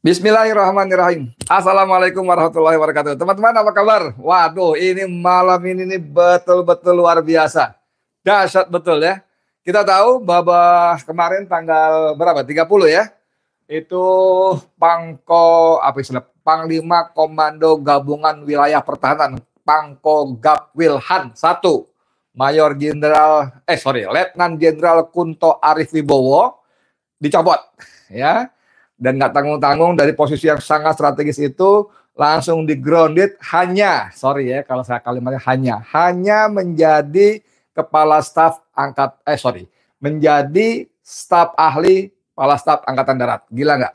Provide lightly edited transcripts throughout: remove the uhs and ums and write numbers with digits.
Bismillahirrahmanirrahim. Assalamualaikum warahmatullahi wabarakatuh. Teman-teman apa kabar? Waduh, ini malam ini nih betul-betul luar biasa. Dahsyat betul ya. Kita tahu bahwa kemarin tanggal berapa? 30 ya. Itu Panglima Komando Gabungan Wilayah Pertahanan, Pangkogap Wilhan 1. Letnan Jenderal Kunto Arif Wibowo dicopot ya. Dan nggak tanggung-tanggung dari posisi yang sangat strategis itu langsung di grounded hanya menjadi kepala staf menjadi staf ahli kepala staf angkatan darat. Gila nggak?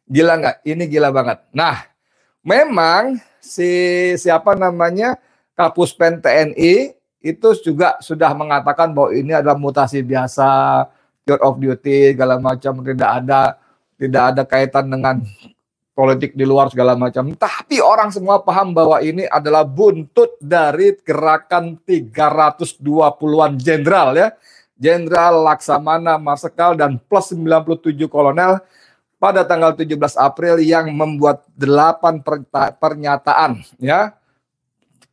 Gila nggak? Ini gila banget. Nah, memang Kapuspen TNI itu juga sudah mengatakan bahwa ini adalah mutasi biasa, tour of duty segala macam, tidak ada kaitan dengan politik di luar segala macam. Tapi orang semua paham bahwa ini adalah buntut dari gerakan 320-an jenderal ya. Jenderal Laksamana Marsikal dan plus 97 kolonel pada tanggal 17 April yang membuat 8 pernyataan ya.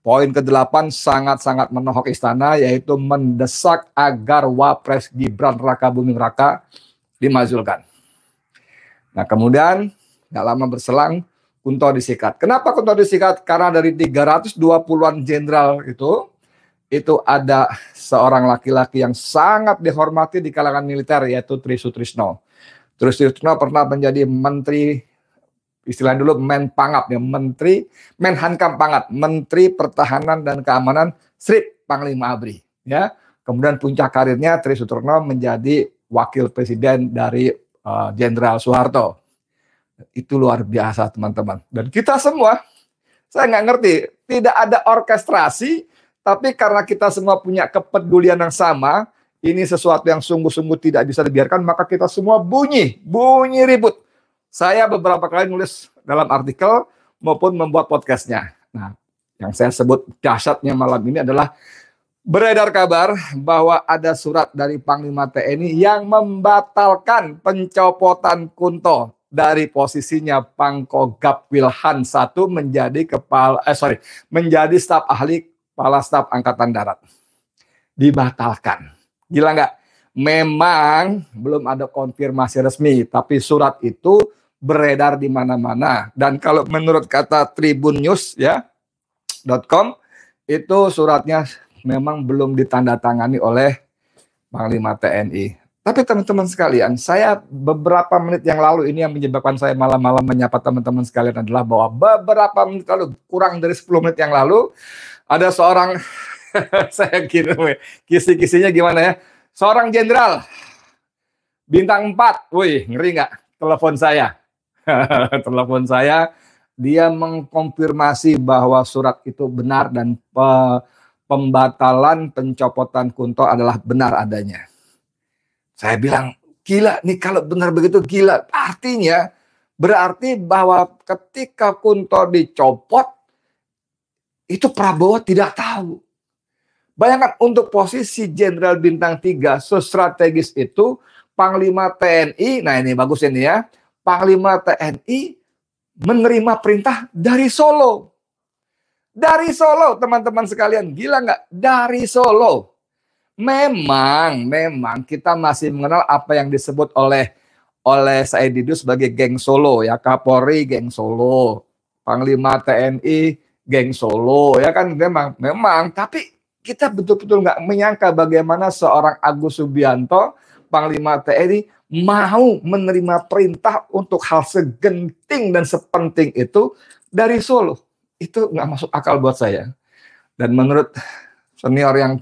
Poin ke-8 sangat-sangat menohok istana, yaitu mendesak agar Wapres Gibran Rakabuming Raka dimajulkan. Nah, kemudian nggak lama berselang Kunto disikat. Kenapa Kunto disikat? Karena dari 320-an jenderal itu ada seorang laki-laki yang sangat dihormati di kalangan militer, yaitu Tri Sutrisno. Tri Sutrisno pernah menjadi menteri, istilahnya dulu Menpangap ya, Menhankam Pangat, Menteri Pertahanan dan Keamanan Strip Panglima ABRI ya. Kemudian puncak karirnya Tri Sutrisno menjadi wakil presiden dari Jenderal Soeharto. Itu luar biasa teman-teman. Dan kita semua, saya nggak ngerti, tidak ada orkestrasi, tapi karena kita semua punya kepedulian yang sama, ini sesuatu yang sungguh-sungguh tidak bisa dibiarkan, maka kita semua bunyi ribut. Saya beberapa kali nulis dalam artikel maupun membuat podcastnya. Nah, yang saya sebut dahsyatnya malam ini adalah beredar kabar bahwa ada surat dari Panglima TNI yang membatalkan pencopotan Kunto dari posisinya Pangkogap Wilhan 1 menjadi staf ahli kepala staf angkatan darat. Dibatalkan. Gila nggak? Memang belum ada konfirmasi resmi, tapi surat itu beredar di mana-mana. Dan kalau menurut kata tribunnews ya .com, itu suratnya memang belum ditandatangani oleh Panglima TNI. Tapi teman-teman sekalian, saya beberapa menit yang lalu, ini yang menyebabkan saya malam-malam menyapa teman-teman sekalian adalah bahwa beberapa menit lalu, kurang dari 10 menit yang lalu, ada seorang, saya kira kisi-kisinya gimana ya, seorang jenderal, bintang 4, wih ngeri nggak, telepon saya. Telepon saya, dia mengkonfirmasi bahwa surat itu benar dan pembatalan pencopotan Kunto adalah benar adanya. Saya bilang, gila nih kalau benar begitu gila. Artinya, berarti bahwa ketika Kunto dicopot, itu Prabowo tidak tahu. Bayangkan untuk posisi Jenderal Bintang 3, strategis itu, Panglima TNI, nah ini bagus ini ya, Panglima TNI menerima perintah dari Solo. Dari Solo, teman-teman sekalian. Gila nggak? Dari Solo. Memang kita masih mengenal apa yang disebut oleh Said Didu sebagai geng Solo ya. Kapolri geng Solo, Panglima TNI geng Solo ya kan, memang. Tapi kita betul-betul nggak menyangka bagaimana seorang Agus Subianto, Panglima TNI, mau menerima perintah untuk hal segenting dan sepenting itu dari Solo. Itu nggak masuk akal buat saya. Dan menurut senior yang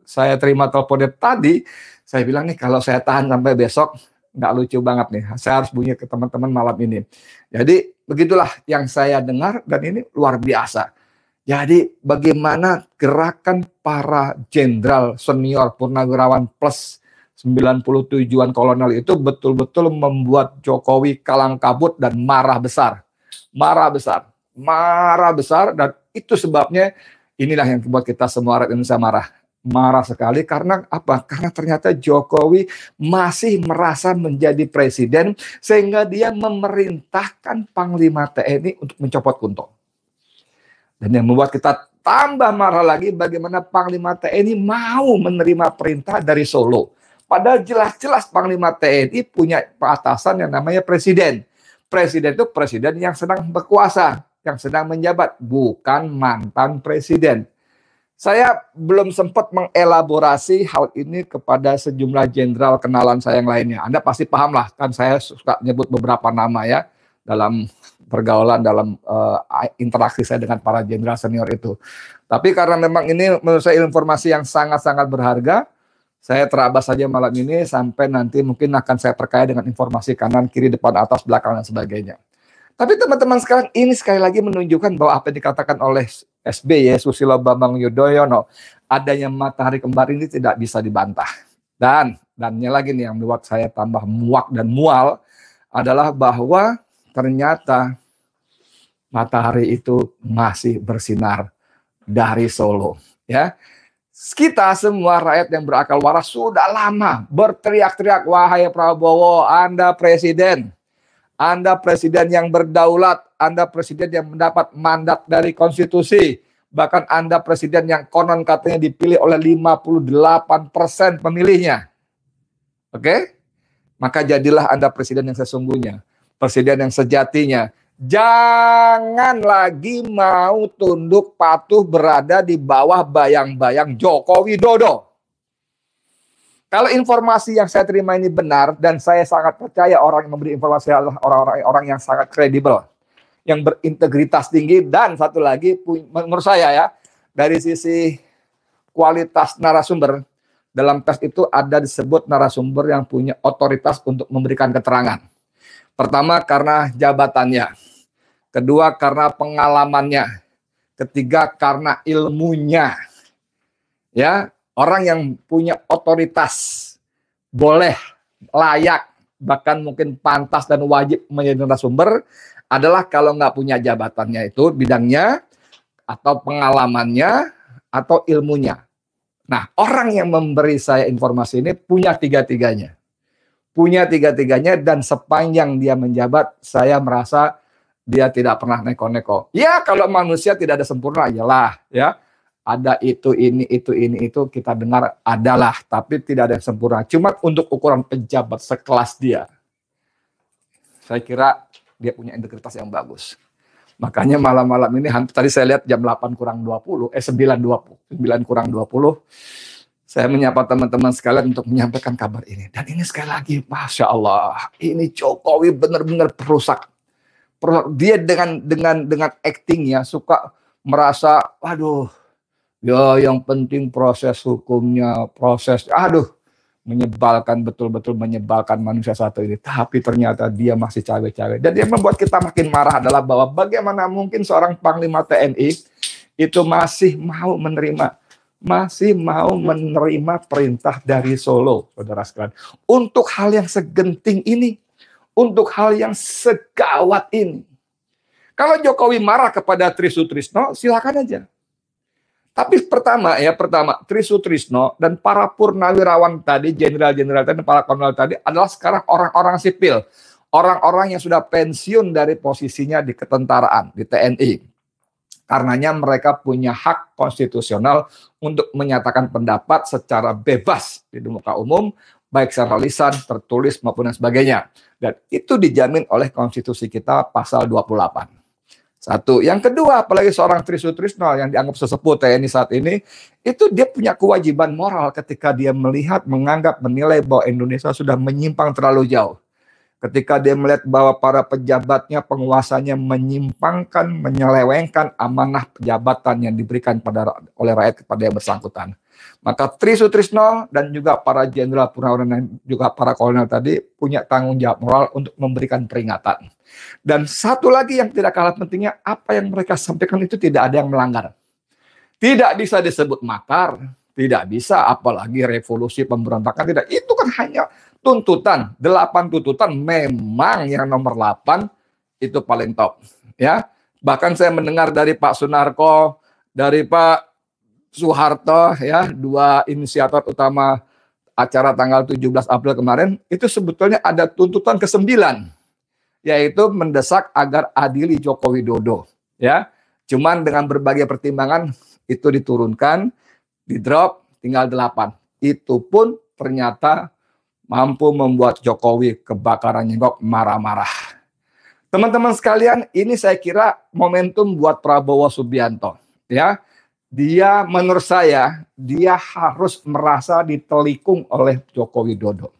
saya terima teleponnya tadi, saya bilang nih kalau saya tahan sampai besok, nggak lucu banget nih. Saya harus bunyi ke teman-teman malam ini. Jadi begitulah yang saya dengar dan ini luar biasa. Jadi bagaimana gerakan para jenderal senior purnawirawan plus 97-an kolonel itu betul-betul membuat Jokowi kalang kabut dan marah besar. Marah besar, dan itu sebabnya inilah yang membuat kita semua rakyat Indonesia marah. marah sekali karena apa? Karena ternyata Jokowi masih merasa menjadi presiden sehingga dia memerintahkan Panglima TNI untuk mencopot Kunto. Dan yang membuat kita tambah marah lagi bagaimana Panglima TNI mau menerima perintah dari Solo. Padahal jelas-jelas Panglima TNI punya atasan yang namanya presiden. Presiden itu presiden yang sedang berkuasa, yang sedang menjabat, bukan mantan presiden. Saya belum sempat mengelaborasi hal ini kepada sejumlah jenderal kenalan saya yang lainnya. Anda pasti paham lah, kan saya suka nyebut beberapa nama ya dalam pergaulan, dalam interaksi saya dengan para jenderal senior itu. Tapi karena memang ini menurut saya informasi yang sangat-sangat berharga, saya terabas saja malam ini sampai nanti mungkin akan saya perkaya dengan informasi kanan, kiri, depan, atas, belakang, dan sebagainya. Tapi teman-teman sekarang ini sekali lagi menunjukkan bahwa apa yang dikatakan oleh SBY, Susilo Bambang Yudhoyono, adanya matahari kembar ini tidak bisa dibantah. Dannya lagi nih yang membuat saya tambah muak dan mual adalah bahwa ternyata matahari itu masih bersinar dari Solo. Ya, kita semua rakyat yang berakal waras sudah lama berteriak-teriak, wahai Prabowo, Anda presiden. Anda presiden yang berdaulat, Anda presiden yang mendapat mandat dari konstitusi. Bahkan Anda presiden yang konon katanya dipilih oleh 58% pemilihnya. Oke? Maka jadilah Anda presiden yang sesungguhnya. Presiden yang sejatinya. Jangan lagi mau tunduk patuh berada di bawah bayang-bayang Joko Widodo. Kalau informasi yang saya terima ini benar, dan saya sangat percaya orang yang memberi informasi adalah orang-orang yang sangat kredibel, yang berintegritas tinggi, dan satu lagi menurut saya ya, dari sisi kualitas narasumber, dalam tes itu ada disebut narasumber yang punya otoritas untuk memberikan keterangan. Pertama karena jabatannya, kedua karena pengalamannya, ketiga karena ilmunya. Ya, orang yang punya otoritas boleh, layak, bahkan mungkin pantas dan wajib menjadi narasumber adalah kalau nggak punya jabatannya itu bidangnya, atau pengalamannya, atau ilmunya. Nah, orang yang memberi saya informasi ini punya tiga-tiganya. Punya tiga-tiganya, dan sepanjang dia menjabat, saya merasa dia tidak pernah neko-neko. Ya, kalau manusia tidak ada sempurna, iyalah ya. Ada itu, itu kita dengar adalah, tapi tidak ada yang sempurna. Cuma untuk ukuran pejabat sekelas dia, saya kira dia punya integritas yang bagus. Makanya malam-malam ini, tadi saya lihat jam 8 kurang 20, 9 kurang 20, saya menyapa teman-teman sekalian untuk menyampaikan kabar ini. Dan ini sekali lagi, Masya Allah, ini Jokowi benar-benar perusak. Dia dengan actingnya suka merasa, waduh, ya yang penting proses hukumnya, menyebalkan, betul-betul menyebalkan manusia satu ini. Tapi ternyata dia masih cawe-cawe. Dan yang membuat kita makin marah adalah bahwa bagaimana mungkin seorang Panglima TNI itu masih mau menerima perintah dari Solo, saudara sekalian. Untuk hal yang segenting ini, untuk hal yang segawat ini. Kalau Jokowi marah kepada Tri Sutrisno, silakan aja. Tapi pertama, Tri Sutrisno dan para purnawirawan tadi, jenderal-jenderal tadi, para kolonel tadi adalah sekarang orang-orang sipil. Orang-orang yang sudah pensiun dari posisinya di ketentaraan, di TNI. Karenanya mereka punya hak konstitusional untuk menyatakan pendapat secara bebas di muka umum, baik secara lisan, tertulis, maupun dan sebagainya. Dan itu dijamin oleh konstitusi kita pasal 28. Satu. Yang kedua, apalagi seorang Tri Sutrisno yang dianggap sesepuh TNI saat ini, itu dia punya kewajiban moral ketika dia melihat, menganggap, menilai bahwa Indonesia sudah menyimpang terlalu jauh. Ketika dia melihat bahwa para pejabatnya, penguasanya menyimpangkan, menyelewengkan amanah jabatan yang diberikan oleh rakyat kepada yang bersangkutan. Maka Tri Sutrisno dan juga para jenderal purnawirawan dan juga para kolonel tadi punya tanggung jawab moral untuk memberikan peringatan. Dan satu lagi yang tidak kalah pentingnya, apa yang mereka sampaikan itu tidak ada yang melanggar. Tidak bisa disebut makar, tidak bisa apalagi revolusi pemberontakan, tidak. Itu kan hanya tuntutan, 8 tuntutan, memang yang nomor 8 itu paling top. Ya, bahkan saya mendengar dari Pak Sunarko, dari Pak Soeharto, ya, dua inisiator utama acara tanggal 17 April kemarin, itu sebetulnya ada tuntutan ke-9, yaitu mendesak agar adili Joko Widodo. Ya, cuman dengan berbagai pertimbangan itu diturunkan, di drop, tinggal 8. Itu pun ternyata mampu membuat Jokowi kebakaran jenggot, marah-marah. Teman-teman sekalian, ini saya kira momentum buat Prabowo Subianto. Ya, dia menurut saya, dia harus merasa ditelikung oleh Joko Widodo.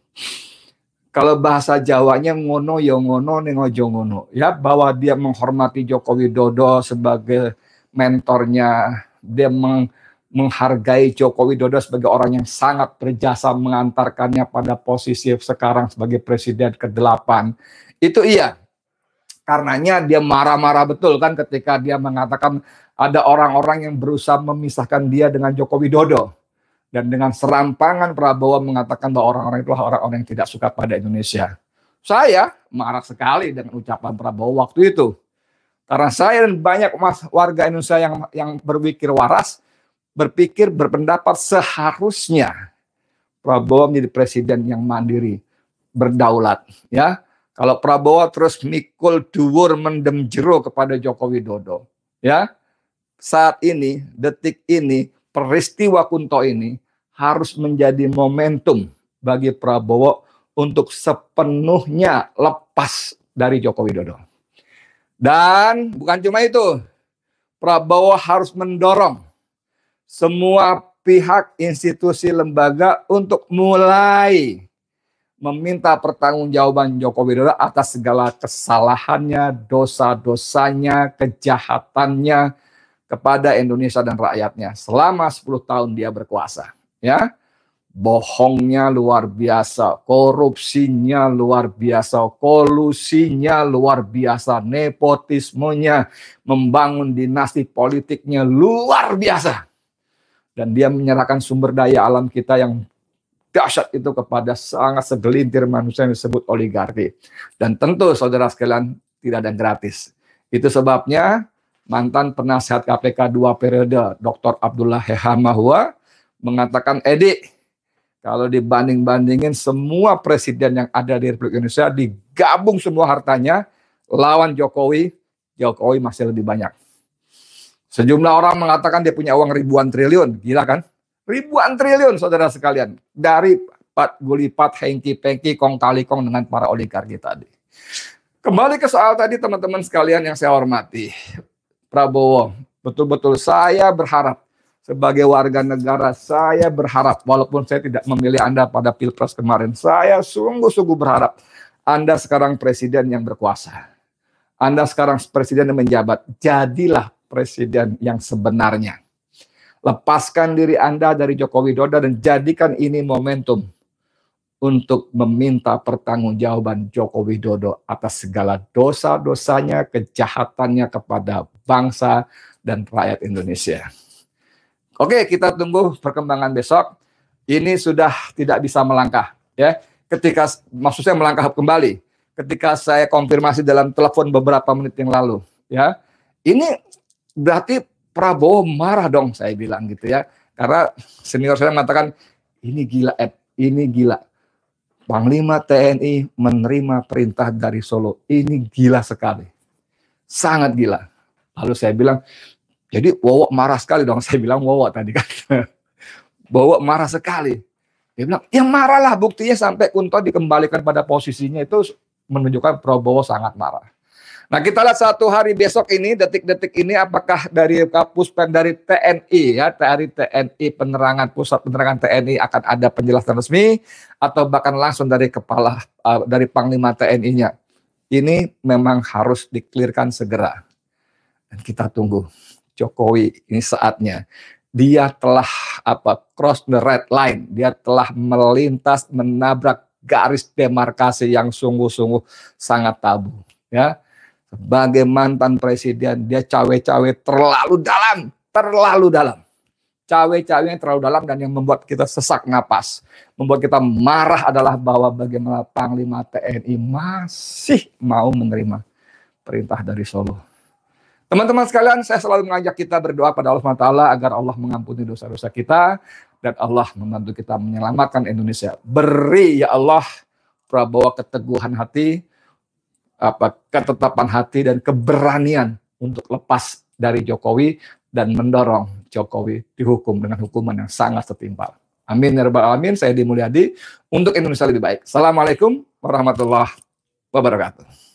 Kalau bahasa Jawanya ngono ya ngono nengojo ngono, ya, bahwa dia menghormati Joko Widodo sebagai mentornya, dia menghargai Joko Widodo sebagai orang yang sangat berjasa mengantarkannya pada posisi sekarang sebagai presiden ke-8. Itu iya. Karenanya dia marah-marah betul kan ketika dia mengatakan ada orang-orang yang berusaha memisahkan dia dengan Joko Widodo. Dan dengan serampangan Prabowo mengatakan bahwa orang-orang itu orang-orang yang tidak suka pada Indonesia. Saya marah sekali dengan ucapan Prabowo waktu itu. Karena saya dan banyak warga Indonesia yang berpikir waras, berpendapat seharusnya Prabowo menjadi presiden yang mandiri, berdaulat. Ya, kalau Prabowo terus mikul dhuwur mendem jero kepada Joko Widodo, ya, saat ini, detik ini, peristiwa Kunto ini harus menjadi momentum bagi Prabowo untuk sepenuhnya lepas dari Joko Widodo. Dan bukan cuma itu, Prabowo harus mendorong semua pihak, institusi, lembaga untuk mulai meminta pertanggungjawaban Joko Widodo atas segala kesalahannya, dosa-dosanya, kejahatannya kepada Indonesia dan rakyatnya selama 10 tahun dia berkuasa. Ya, bohongnya luar biasa, korupsinya luar biasa, kolusinya luar biasa, nepotismenya, membangun dinasti politiknya luar biasa. Dan dia menyerahkan sumber daya alam kita yang dahsyat itu kepada sangat segelintir manusia yang disebut oligarki. Dan tentu saudara sekalian, tidak ada yang gratis. Itu sebabnya mantan penasihat KPK 2 periode, Dr. Abdullah Hehamahua, mengatakan, Edi, kalau dibanding-bandingin semua presiden yang ada di Republik Indonesia, digabung semua hartanya, lawan Jokowi, Jokowi masih lebih banyak. Sejumlah orang mengatakan dia punya uang ribuan triliun, gila kan? Ribuan triliun, saudara sekalian, dari Pat Gulipat, Hengki Pengki, Kong Kali Kong dengan para oligarki tadi. Kembali ke soal tadi, teman-teman sekalian yang saya hormati, Prabowo, betul-betul saya berharap sebagai warga negara, saya berharap walaupun saya tidak memilih Anda pada Pilpres kemarin, saya sungguh-sungguh berharap Anda sekarang presiden yang berkuasa. Anda sekarang presiden yang menjabat, jadilah presiden yang sebenarnya. Lepaskan diri Anda dari Joko Widodo dan jadikan ini momentum untuk meminta pertanggungjawaban Joko Widodo atas segala dosa-dosanya, kejahatannya kepada bangsa dan rakyat Indonesia. Oke, kita tunggu perkembangan besok. Ini sudah tidak bisa melangkah, ya. Maksud saya melangkah kembali. Ketika saya konfirmasi dalam telepon beberapa menit yang lalu, ya. Ini berarti Prabowo marah dong, saya bilang gitu ya. Karena senior saya mengatakan ini gila, ini gila. Panglima TNI menerima perintah dari Solo. Ini gila sekali. Sangat gila. Lalu saya bilang, jadi Wowo marah sekali dong. Saya bilang Wowo tadi kan. Wowo marah sekali. Dia bilang, ya marahlah, buktinya sampai Kunto dikembalikan pada posisinya itu menunjukkan Prabowo sangat marah. Nah, kita lihat satu hari besok ini, detik-detik ini, apakah dari Kapuspen, dari TNI, ya, dari TNI penerangan, pusat penerangan TNI akan ada penjelasan resmi, atau bahkan langsung dari dari Panglima TNI-nya. Ini memang harus diklirkan segera. Dan kita tunggu Jokowi, ini saatnya. Dia telah cross the red line, dia telah melintas, menabrak garis demarkasi yang sungguh-sungguh sangat tabu, ya. Sebagai mantan presiden, dia cawe-cawe terlalu dalam. Cawe-cawenya terlalu dalam dan yang membuat kita sesak napas. Membuat kita marah adalah bahwa bagaimana Panglima TNI masih mau menerima perintah dari Solo. Teman-teman sekalian, saya selalu mengajak kita berdoa pada Allah SWT agar Allah mengampuni dosa-dosa kita dan Allah membantu kita menyelamatkan Indonesia. Beri ya Allah Prabowo keteguhan hati, ketetapan hati dan keberanian untuk lepas dari Jokowi dan mendorong Jokowi dihukum dengan hukuman yang sangat setimpal. Amin ya rabbal alamin. Saya Edi Mulyadi untuk Indonesia lebih baik. Assalamualaikum warahmatullahi wabarakatuh.